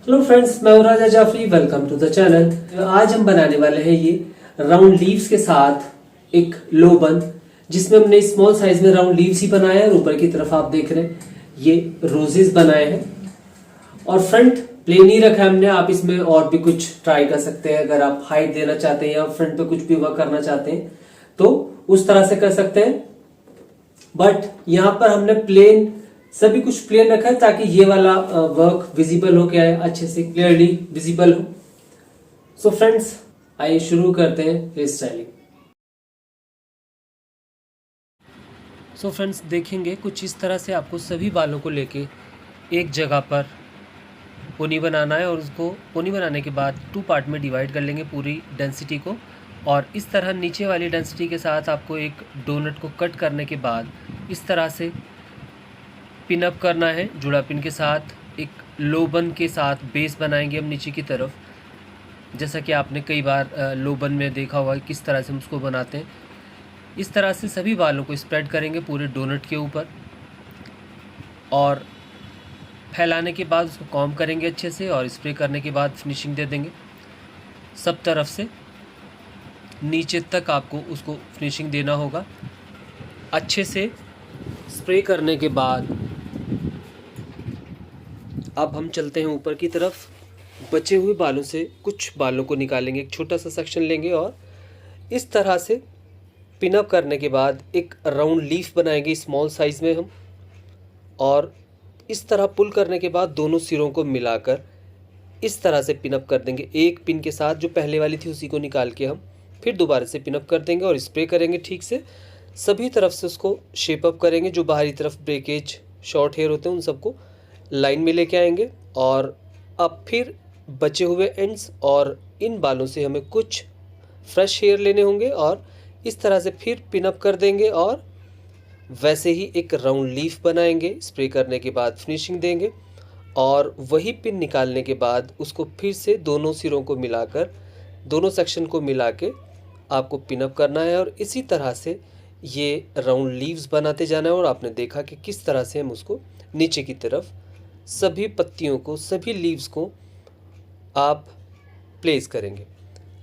Hello friends, मैं हूं Raja Jafri. Welcome to the channel. आज हम बनाने वाले हैं ये राउंड लीव्स के साथ एक लो बन, जिसमें हमने स्मॉल साइज में राउंड लीव्स ही बनाए हैं और ऊपर की तरफ आप देख रहे हैं ये रोजेस बनाए हैं और फ्रंट प्लेन ही रखा है हमने। आप इसमें और भी कुछ ट्राई कर सकते हैं। अगर आप हाइट देना चाहते हैं या फ्रंट पे कुछ भी वर्क करना चाहते हैं तो उस तरह से कर सकते हैं, बट यहाँ पर हमने प्लेन सभी कुछ प्लेन रखा है ताकि ये वाला वर्क विजिबल हो क्या है, अच्छे से क्लियरली विजिबल हो। सो फ्रेंड्स, आइए शुरू करते हैं हेयर स्टाइलिंग। सो फ्रेंड्स, देखेंगे कुछ इस तरह से आपको सभी बालों को लेके एक जगह पर पोनी बनाना है और उसको पोनी बनाने के बाद 2 पार्ट में डिवाइड कर लेंगे पूरी डेंसिटी को। और इस तरह नीचे वाली डेंसिटी के साथ आपको एक डोनट को कट करने के बाद इस तरह से पिन अप करना है जुड़ा पिन के साथ। एक लो बन के साथ बेस बनाएंगे हम नीचे की तरफ, जैसा कि आपने कई बार लो बन में देखा होगा किस तरह से हम उसको बनाते हैं। इस तरह से सभी बालों को स्प्रेड करेंगे पूरे डोनट के ऊपर और फैलाने के बाद उसको कॉम्ब करेंगे अच्छे से और स्प्रे करने के बाद फिनिशिंग दे देंगे। सब तरफ से नीचे तक आपको उसको फिनिशिंग देना होगा। अच्छे से स्प्रे करने के बाद अब हम चलते हैं ऊपर की तरफ। बचे हुए बालों से कुछ बालों को निकालेंगे, एक छोटा सा सेक्शन लेंगे और इस तरह से पिन अप करने के बाद एक राउंड लीफ बनाएंगे स्मॉल साइज़ में हम। और इस तरह पुल करने के बाद दोनों सिरों को मिलाकर इस तरह से पिन अप कर देंगे। एक पिन के साथ जो पहले वाली थी उसी को निकाल के हम फिर दोबारा से पिन अप कर देंगे और स्प्रे करेंगे ठीक से। सभी तरफ से उसको शेप अप करेंगे। जो बाहरी तरफ ब्रेकेज शॉर्ट हेयर होते हैं उन सबको लाइन में लेके आएंगे और अब फिर बचे हुए एंड्स और इन बालों से हमें कुछ फ्रेश हेयर लेने होंगे और इस तरह से फिर पिन अप कर देंगे और वैसे ही एक राउंड लीफ बनाएंगे। स्प्रे करने के बाद फिनिशिंग देंगे और वही पिन निकालने के बाद उसको फिर से दोनों सिरों को मिलाकर दोनों सेक्शन को मिला के आपको पिन अप करना है और इसी तरह से ये राउंड लीव्स बनाते जाना है। और आपने देखा कि किस तरह से हम उसको नीचे की तरफ सभी पत्तियों को, सभी लीव्स को आप प्लेस करेंगे।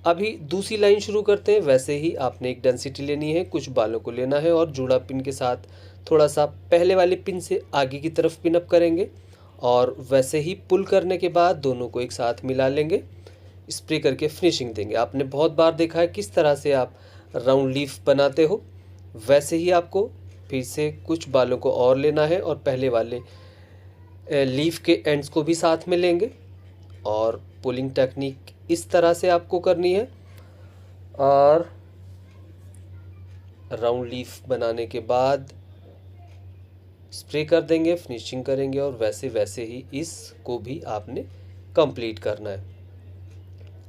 अभी दूसरी लाइन शुरू करते हैं। वैसे ही आपने एक डेंसिटी लेनी है, कुछ बालों को लेना है और जुड़ा पिन के साथ थोड़ा सा पहले वाले पिन से आगे की तरफ पिन अप करेंगे और वैसे ही पुल करने के बाद दोनों को एक साथ मिला लेंगे, स्प्रे करके फिनिशिंग देंगे। आपने बहुत बार देखा है किस तरह से आप राउंड लीफ बनाते हो। वैसे ही आपको फिर से कुछ बालों को और लेना है और पहले वाले लीफ के एंड्स को भी साथ में लेंगे और पुलिंग टेक्निक इस तरह से आपको करनी है। और राउंड लीफ बनाने के बाद स्प्रे कर देंगे, फिनिशिंग करेंगे और वैसे वैसे ही इसको भी आपने कंप्लीट करना है।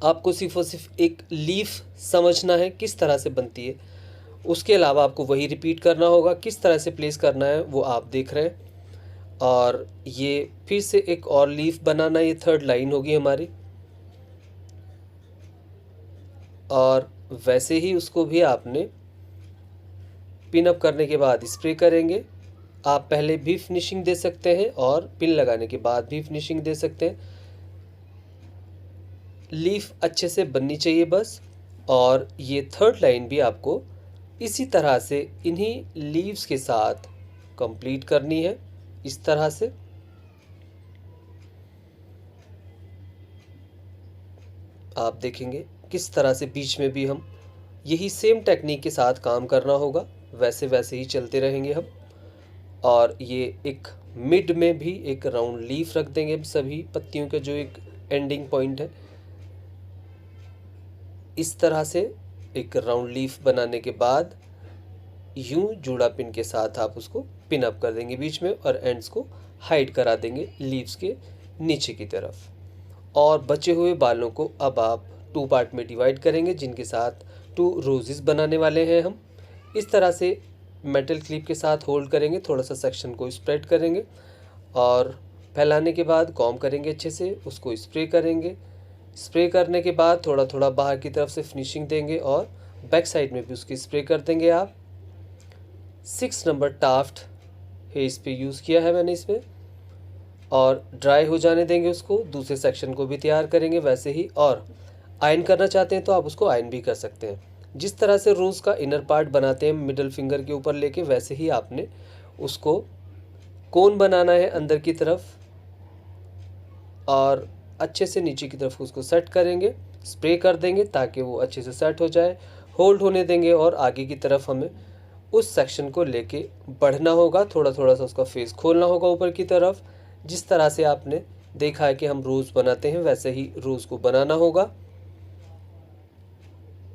आपको सिर्फ और सिर्फ एक लीफ समझना है किस तरह से बनती है, उसके अलावा आपको वही रिपीट करना होगा। किस तरह से प्लेस करना है वो आप देख रहे हैं। और ये फिर से एक और लीफ बनाना, ये थर्ड लाइन होगी हमारी। और वैसे ही उसको भी आपने पिन अप करने के बाद स्प्रे करेंगे। आप पहले भी फिनिशिंग दे सकते हैं और पिन लगाने के बाद भी फिनिशिंग दे सकते हैं। लीफ अच्छे से बननी चाहिए बस। और ये थर्ड लाइन भी आपको इसी तरह से इन्हीं लीव्स के साथ कंप्लीट करनी है, इस तरह से। आप देखेंगे किस तरह से बीच में भी हम यही सेम टेक्निक के साथ काम करना होगा। वैसे वैसे ही चलते रहेंगे हम। और ये एक मिड में भी एक राउंड लीफ रख देंगे सभी पत्तियों का, जो एक एंडिंग पॉइंट है। इस तरह से एक राउंड लीफ बनाने के बाद यूं जुड़ा पिन के साथ आप उसको पिन अप कर देंगे बीच में और एंड्स को हाइड करा देंगे लीव्स के नीचे की तरफ। और बचे हुए बालों को अब आप 2 पार्ट में डिवाइड करेंगे, जिनके साथ 2 रोजेस बनाने वाले हैं हम। इस तरह से मेटल क्लिप के साथ होल्ड करेंगे, थोड़ा सा सेक्शन को स्प्रेड करेंगे और फैलाने के बाद कॉम्ब करेंगे अच्छे से, उसको स्प्रे करेंगे। स्प्रे करने के बाद थोड़ा थोड़ा बाहर की तरफ से फिनिशिंग देंगे और बैक साइड में भी उसकी स्प्रे कर देंगे। आप 6 नंबर टाफ्ट है इस पे यूज़ किया है मैंने इसमें। और ड्राई हो जाने देंगे उसको। दूसरे सेक्शन को भी तैयार करेंगे वैसे ही, और आयन करना चाहते हैं तो आप उसको आयन भी कर सकते हैं। जिस तरह से रोज़ का इनर पार्ट बनाते हैं मिडल फिंगर के ऊपर लेके, वैसे ही आपने उसको कोन बनाना है अंदर की तरफ, और अच्छे से नीचे की तरफ उसको सेट करेंगे, स्प्रे कर देंगे ताकि वो अच्छे से सेट हो जाए। होल्ड होने देंगे और आगे की तरफ हमें उस सेक्शन को लेके बढ़ना होगा। थोड़ा थोड़ा सा उसका फेस खोलना होगा ऊपर की तरफ। जिस तरह से आपने देखा है कि हम रोज़ बनाते हैं वैसे ही रोज़ को बनाना होगा।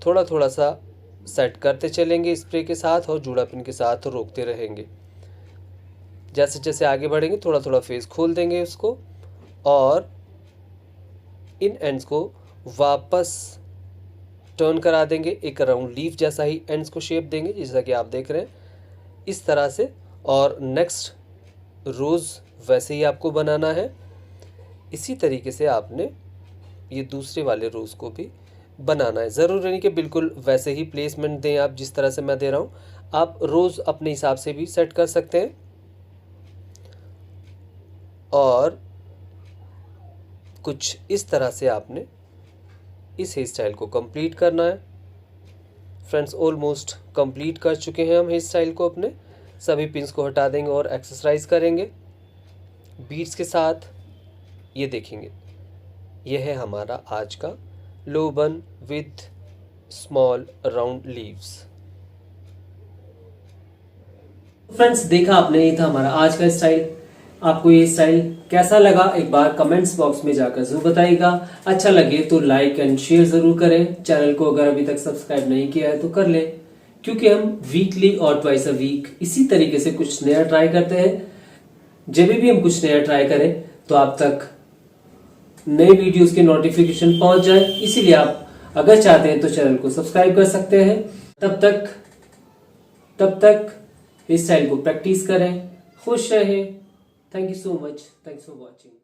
थोड़ा थोड़ा सा सेट करते चलेंगे स्प्रे के साथ और जूड़ा पिन के साथ रोकते रहेंगे। जैसे जैसे आगे बढ़ेंगे थोड़ा थोड़ा फेस खोल देंगे उसको, और इन एंड्स को वापस टर्न करा देंगे। एक राउंड लीफ जैसा ही एंड्स को शेप देंगे, जैसा कि आप देख रहे हैं इस तरह से। और नेक्स्ट रोज़ वैसे ही आपको बनाना है। इसी तरीके से आपने ये दूसरे वाले रोज़ को भी बनाना है। ज़रूरी नहीं कि बिल्कुल वैसे ही प्लेसमेंट दें आप जिस तरह से मैं दे रहा हूँ, आप रोज़ अपने हिसाब से भी सेट कर सकते हैं। और कुछ इस तरह से आपने इस हेयर स्टाइल को कंप्लीट करना है। फ्रेंड्स, ऑलमोस्ट कंप्लीट कर चुके हैं हम हेयर स्टाइल को अपने। सभी पिंस को हटा देंगे और एक्सरसाइज करेंगे बीट्स के साथ। ये देखेंगे, यह है हमारा आज का लो बन with small round leaves. Friends, देखा आपने, ये था हमारा आज का स्टाइल। आपको ये स्टाइल कैसा लगा एक बार कमेंट्स बॉक्स में जाकर जरूर बताइएगा। अच्छा लगे तो लाइक एंड शेयर जरूर करें। चैनल को अगर अभी तक सब्सक्राइब नहीं किया है तो कर ले, क्योंकि हम वीकली और ट्वाइस अ वीक इसी तरीके से कुछ नया ट्राई करते हैं। जब भी हम कुछ नया ट्राई करें तो आप तक नए वीडियोस के नोटिफिकेशन पहुंच जाए। इसीलिए आप अगर चाहते हैं तो चैनल को सब्सक्राइब कर सकते हैं। तब तक इस स्टाइल को प्रैक्टिस करें। खुश रहें। Thank you so much. Thanks for watching.